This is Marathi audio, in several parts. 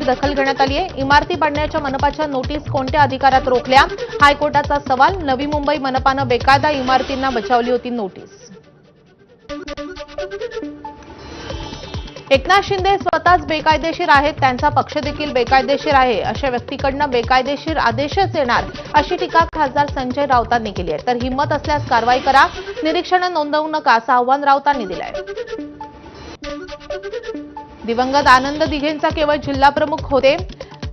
दखल घेण्यात आली आहे। इमारती पाडण्याच्या मनपाच्या नोटीस कोणत्या अधिकारात रोखल्या? हायकोर्टाचा सवाल। नवी मुंबई मनपानं बेकायदा इमारतींना बजावली होती नोटीस। एकनाथ शिंदे स्वतःच बेकायदेशीर आहेत, त्यांचा पक्ष देखील बेकायदेशीर आहे, अशा व्यक्तीकडनं बेकायदेशीर आदेशच येणार, अशी टीका खासदार संजय राऊतांनी केली आहे। तर हिंमत असल्यास कारवाई करा, निरीक्षण नोंदवू नका, असं आव्हान राऊतांनी दिलंय। दिवंगत आनंद दिघेंचा केवळ जिल्हा प्रमुख होते,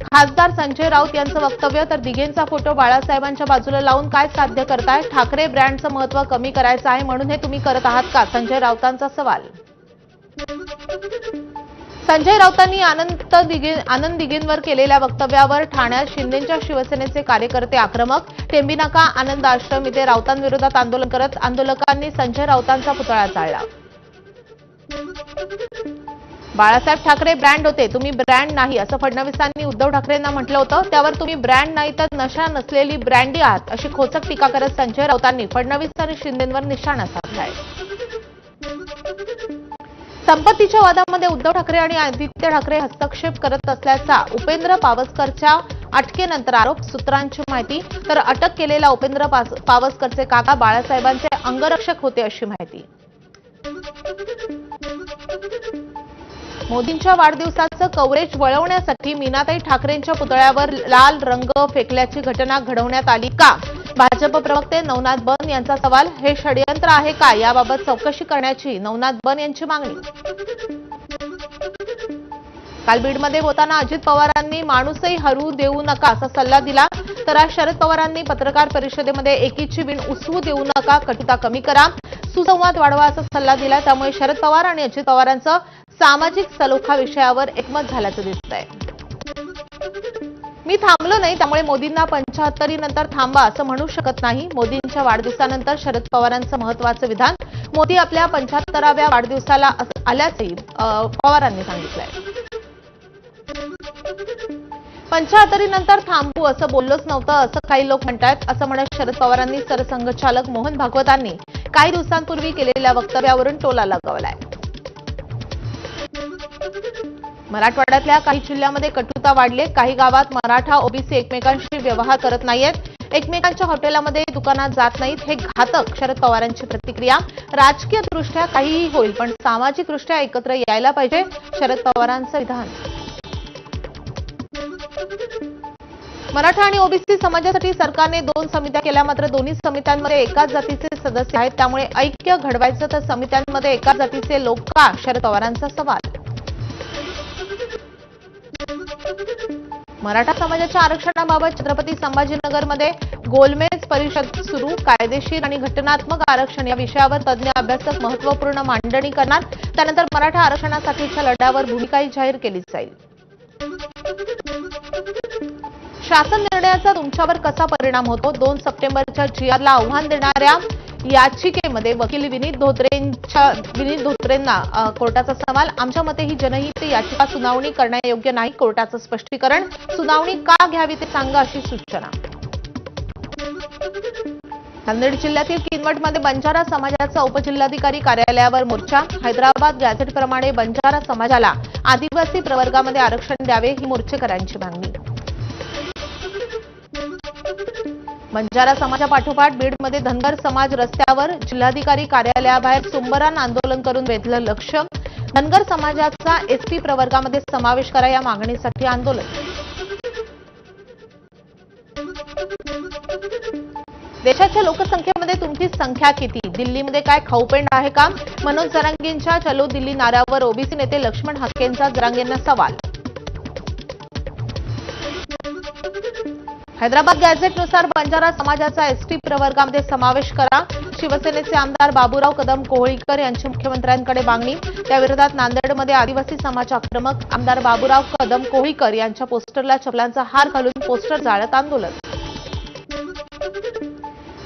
खासदार संजय राऊत यांचं वक्तव्य। तर दिघेंचा फोटो बाळासाहेबांच्या बाजूला लावून काय साध्य करताय? ठाकरे ब्रँडचं महत्त्व कमी करायचं आहे म्हणून हे तुम्ही करत आहात का? संजय राऊतांचा सवाल। संजय राऊतांनी आनंद दिघेंवर केलेल्या वक्तव्यावर ठाण्यात शिंदेच्या शिवसेनेचे कार्यकर्ते आक्रमक। टेंबिनाका आनंद आश्रम इथे राऊतांविरोधात आंदोलन करत आंदोलकांनी संजय राऊतांचा पुतळा जाळला। बाळासाहेब ठाकरे ब्रँड होते, तुम्ही ब्रँड नाही, असं फडणवीसांनी उद्धव ठाकरेंना म्हटलं होतं। त्यावर तुम्ही ब्रँड नाही तर नशा नसलेली ब्रँडी आहात, अशी खोचक टीका करत संजय राऊतांनी फडणवीस आणि शिंदेंवर निशाणा साधलाय। संपत्तीच्या वादामध्ये उद्धव ठाकरे आणि आदित्य ठाकरे हस्तक्षेप करत असल्याचा उपेंद्र पावसकरच्या अटकेनंतर आरोप, सूत्रांची माहिती। तर अटक केलेला उपेंद्र पावसकरचे काका बाळासाहेबांचे अंगरक्षक होते, अशी माहिती। मोदींच्या वाढदिवसाचं कव्हरेज वळवण्यासाठी मीनाताई ठाकरेंच्या पुतळ्यावर लाल रंग फेकल्याची घटना घडवण्यात आली का? भाजप प्रवक्ते नवनाथ बन यांचा सवाल। हे षडयंत्र आहे का? याबाबत चौकशी करण्याची नवनाथ बन यांची मागणी। काल बीडमध्ये बोलताना अजित पवारांनी माणूसही हरू देऊ नका असा सल्ला दिला। तर आज शरद पवारांनी पत्रकार परिषदेमध्ये एकीची वीण उसवू देऊ नका, कटुता कमी करा, सुसंवाद वाढवा असा सल्ला दिला। त्यामुळे शरद पवार आणि अजित पवारांचं सामाजिक सलोखा विषयावर एकमत झाल्याचं दिसतंय। मी थांबलो नाही, त्यामुळे मोदींना 75 नंतर थांबा असं म्हणू शकत नाही। मोदींच्या वाढदिवसानंतर शरद पवारांचं महत्त्वाचं विधान, मोदी आपल्या 75व्या वाढदिवसाला आल्याचंही पवारांनी सांगितलंय। 75 नंतर थांबू असं बोललोच नव्हतं, असं काही लोक म्हणतात, असं म्हणत शरद पवारांनी सरसंघचालक मोहन भागवतांनी काही दिवसांपूर्वी केलेल्या वक्तव्यावरून टोला लगावलाय। मराठवाड्यातल्या काही जिल्ह्यांमध्ये कटुता वाढले, काही गावात मराठा ओबीसी एकमेकांशी व्यवहार करत नाहीयेत, एकमेकांच्या हॉटेलामध्ये दुकानात जात नाहीत, हे घातक, शरद पवारांची प्रतिक्रिया। राजकीय दृष्ट्या काहीही होईल पण सामाजिक दृष्ट्या एकत्र यायला पाहिजे, शरद पवारांचं विधान। मराठा आणि ओबीसी समाजासाठी सरकारने 2 समित्या केल्या, मात्र दोन्ही समित्यांमध्ये एकाच जातीचे सदस्य आहेत, त्यामुळे ऐक्य घडवायचं तर समित्यांमध्ये एकाच जातीचे लोक का? शरद पवारांचा सवाल। मराठा समाजाच्या आरक्षणाबाबत छत्रपती संभाजीनगरमध्ये गोलमेज परिषद सुरू, कायदेशीर आणि घटनात्मक आरक्षण या विषयावर तज्ज्ञ अभ्यासक महत्त्वपूर्ण मांडणी करणार। त्यानंतर मराठा आरक्षणासाठीच्या लढ्यावर भूमिकाही जाहीर केली जाईल। शासन निर्णयाचा तुमच्यावर कसा परिणाम होतो? 2 सप्टेंबरच्या जीआरला आव्हान देणाऱ्या याचिकेमध्ये वकील विनीत धोत्रेंना कोर्टाचा सवाल। आमच्या मते ही जनहित याचिका सुनावणी करण्यायोग्य नाही, कोर्टाचं स्पष्टीकरण, सुनावणी का घ्यावी ते सांगा, अशी सूचना। नांदेड जिल्ह्यातील किनवटमध्ये बंजारा समाजाचा उपजिल्हाधिकारी कार्यालयावर मोर्चा। हैदराबाद गॅझेटप्रमाणे बंजारा समाजाला आदिवासी प्रवर्गामध्ये आरक्षण द्यावे, ही मोर्चेकऱ्यांची मागणी। बंजारा समाजापाठोपाठ बीडमध्ये धनगर समाज रस्त्यावर, जिल्हाधिकारी कार्यालयाबाहेर सुंबरान आंदोलन करून वेधलं लक्ष। धनगर समाजाचा एसटी प्रवर्गामध्ये समावेश करा, या मागणीसाठी आंदोलन। देशाच्या लोकसंख्येमध्ये तुमची संख्या किती? दिल्लीमध्ये काय खाऊपेंड आहे का? मनोज जरांगेंच्या चलो दिल्ली नाऱ्यावर ओबीसी नेते लक्ष्मण हाकेंचा जरांगेंना सवाल। हैदराबाद गॅझेटनुसार बंजारा समाजाचा एसटी प्रवर्गामध्ये समावेश करा, शिवसेनेचे आमदार बाबूराव कदम कोहळीकर यांची मुख्यमंत्र्यांकडे मागणी। त्याविरोधात नांदेडमध्ये आदिवासी समाज आक्रमक, आमदार बाबूराव कदम कोहळीकर यांच्या पोस्टरला चपलांचा हार घालून पोस्टर जाळत आंदोलन।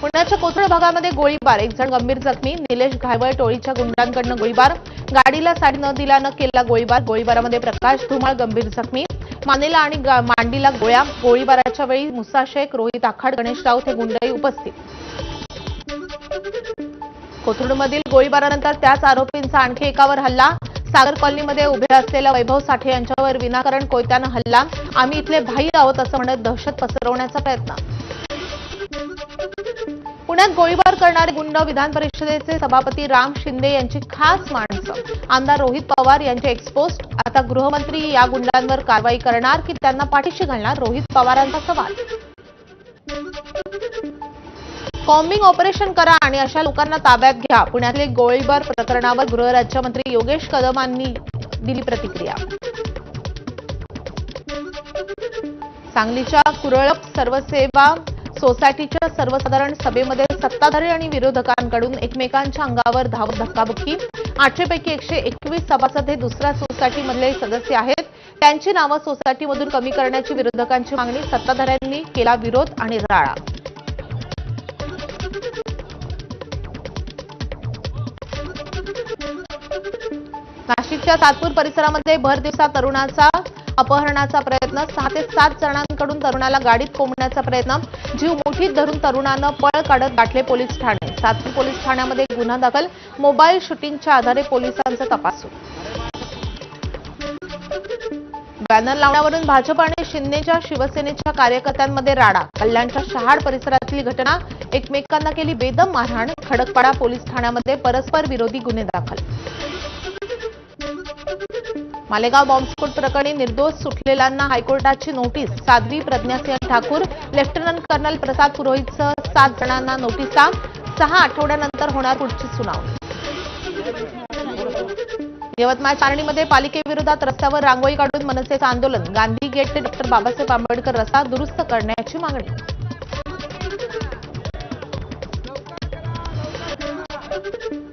पुण्याच्या कोथरूड भागामध्ये गोळीबार, 1 जण गंभीर जखमी, निलेश घायवळ टोळीच्या गुंडांकडून गोळीबार, गाडीला साडी न दिल्यानं केला गोळीबार, गोळीबारामध्ये प्रकाश धुमाळ गंभीर जखमी, मानेला आणि मांडीला गोळ्या, गोळीबाराच्या वेळी मुसा शेख, रोहित आखाड, गणेश राऊत हे गुंडही उपस्थित। कोथरूडमधील गोळीबारानंतर त्याच आरोपींचा आणखी एकावर हल्ला, सागर कॉलनीमध्ये उभे असलेल्या वैभव साठे यांच्यावर विनाकारण कोयत्यानं हल्ला, आम्ही इथले भाई आहोत असं म्हणत दहशत पसरवण्याचा प्रयत्न. पुण्यात गोळीबार करणारे गुंड विधान परिषदेचे सभापती राम शिंदे यांची खास माणसं. आमदार रोहित पवार यांचे एक्सपोस्ट. आता गृहमंत्री या गुंडांवर कारवाई करणार की त्यांना पाठीशी घालणार, रोहित पवारांचा सवाल. कॉम्बिंग ऑपरेशन करा आणि अशा लोकांना ताब्यात घ्या. पुण्यातले गोळीबार प्रकरणावर गृहराज्यमंत्री योगेश कदम यांनी दिली प्रतिक्रिया. सांगलीच्या कुरळप सर्वसेवा सोसायटीच्या सर्वसाधारण सभेमध्ये सत्ताधारी आणि विरोधकांकडून एकमेकांच्या अंगावर धावत धक्काबुक्की. 800 पैकी 121 सभासद हे दुसऱ्या सोसायटीमधले सदस्य आहेत. त्यांची नावं सोसायटीमधून कमी करण्याची विरोधकांची मागणी. सत्ताधाऱ्यांनी केला विरोध आणि राळा. नाशिकच्या सातपूर परिसरामध्ये भर दिवसा तरुणाचा अपहरणाचा प्रयत्न. 6 ते 7 जणांकडून तरुणाला गाडीत कोंबण्याचा प्रयत्न. जीव मुठीत धरून तरुणानं पळ काढत गाठले पोलीस ठाणे. सातपूर पोलीस ठाण्यामध्ये गुन्हा दाखल. मोबाईल शूटिंगच्या आधारे पोलिसांचा तपास सुरू. बॅनर लावण्यावरून भाजप आणि शिंदेच्या शिवसेनेच्या कार्यकर्त्यांमध्ये राडा. कल्याणच्या शहाड परिसरातली घटना. एकमेकांना केली बेदम मारहाण. खडकपाडा पोलीस ठाण्यामध्ये परस्पर विरोधी गुन्हे दाखल. मालेगाव बॉम्बस्फोट प्रकरणी निर्दोष सुटलेल्यांना हायकोर्टाची नोटीस. साध्वी प्रज्ञासिंह ठाकूर, लेफ्टनंट कर्नल प्रसाद पुरोहितसह 7 जणांना नोटिसा. 6 आठवड्यानंतर होणार पुढची सुनावणी. यवतमाळ चारणीमध्ये पालिकेविरोधात रस्त्यावर रांगोळी काढून मनसेचं आंदोलन. गांधी गेट ते डॉ. बाबासाहेब आंबेडकर रस्ता दुरुस्त करण्याची मागणी.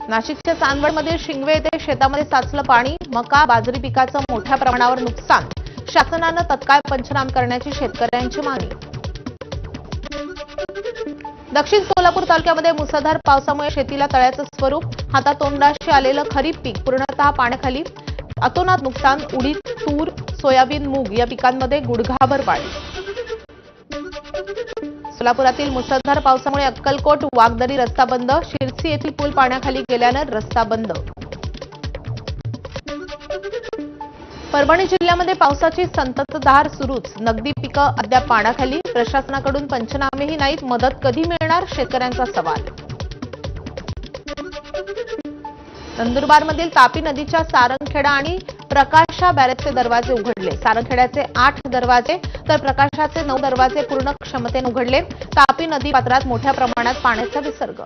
नाशिकच्या चांदवडमध्ये शिंगवे येथे शेतामध्ये साचलं पाणी. मका, बाजरी पिकाचं मोठ्या प्रमाणावर नुकसान. शासनानं तत्काळ पंचनामे करण्याची शेतकऱ्यांची मागणी. दक्षिण सोलापूर तालुक्यामध्ये मुसळधार पावसामुळे शेतीला तळ्याचं स्वरूप. हातातोंडाशी आलेलं खरीप पीक पूर्णतः पाण्याखाली. अतोनात नुकसान. उडीद, तूर, सोयाबीन, मूग या पिकांमध्ये गुडघाभर पाणी. सोलापुरातील मुसळधार पावसामुळे अक्कलकोट वाघदरी रस्ता बंद. शिरसी येथील पूल पाण्याखाली गेल्यानं रस्ता बंद. परभणी जिल्ह्यामध्ये पावसाची संततधार सुरूच. नगदी पिकं अद्याप पाण्याखाली. प्रशासनाकडून पंचनामेही नाहीत. मदत कधी मिळणार, शेतकऱ्यांचा सवाल. नंदुरबारमधील तापी नदीच्या सारंगखेडा आणि प्रकाशा बॅरेजचे दरवाजे उघडले. सारंगखेड्याचे 8 दरवाजे तर प्रकाशाचे 9 दरवाजे पूर्ण क्षमतेने उघडले. तापी नदी पात्रात मोठ्या प्रमाणात पाण्याचा विसर्ग.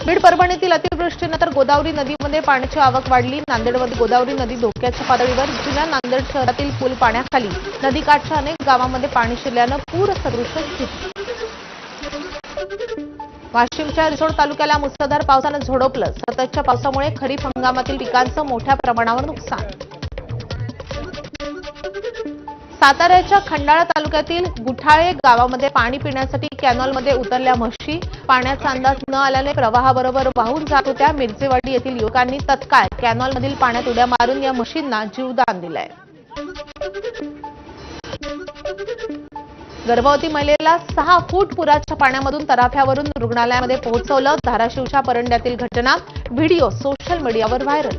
बीड परभणीतील अतिवृष्टीनंतर गोदावरी नदीमध्ये पाण्याची आवक वाढली. नांदेडमध्ये गोदावरी नदी धोक्याच्या पातळीवर. जुन्या नांदेड शहरातील पूल पाण्याखाली. नदीकाठच्या अनेक गावांमध्ये पाणी शिरल्यानं पूरसदृश स्थिती. वाशिमच्या रिसोड तालुक्याला मुसळधार पावसानं झोडपलं. सततच्या पावसामुळे खरीप हंगामातील पिकांचं मोठ्या प्रमाणावर नुकसान. साताऱ्याच्या खंडाळा तालुक्यातील गुठाळे गावामध्ये पाणी पिण्यासाठी कॅनॉलमध्ये उतरल्या म्हशी. पाण्याचा अंदाज न आल्याने प्रवाहाबरोबर वाहून जात होत्या. मिरजेवाडी येथील युवकांनी तत्काळ कॅनॉलमधील पाण्यात उड्या मारून या म्हशींना जीवदान दिलंय. गर्भवती महिलेला 6 फूट पुराच्या पाण्यामधून तराफ्यावरून रुग्णालयामध्ये पोहोचवलं. धाराशिवच्या परंड्यातील घटना. व्हिडिओ सोशल मीडियावर व्हायरल.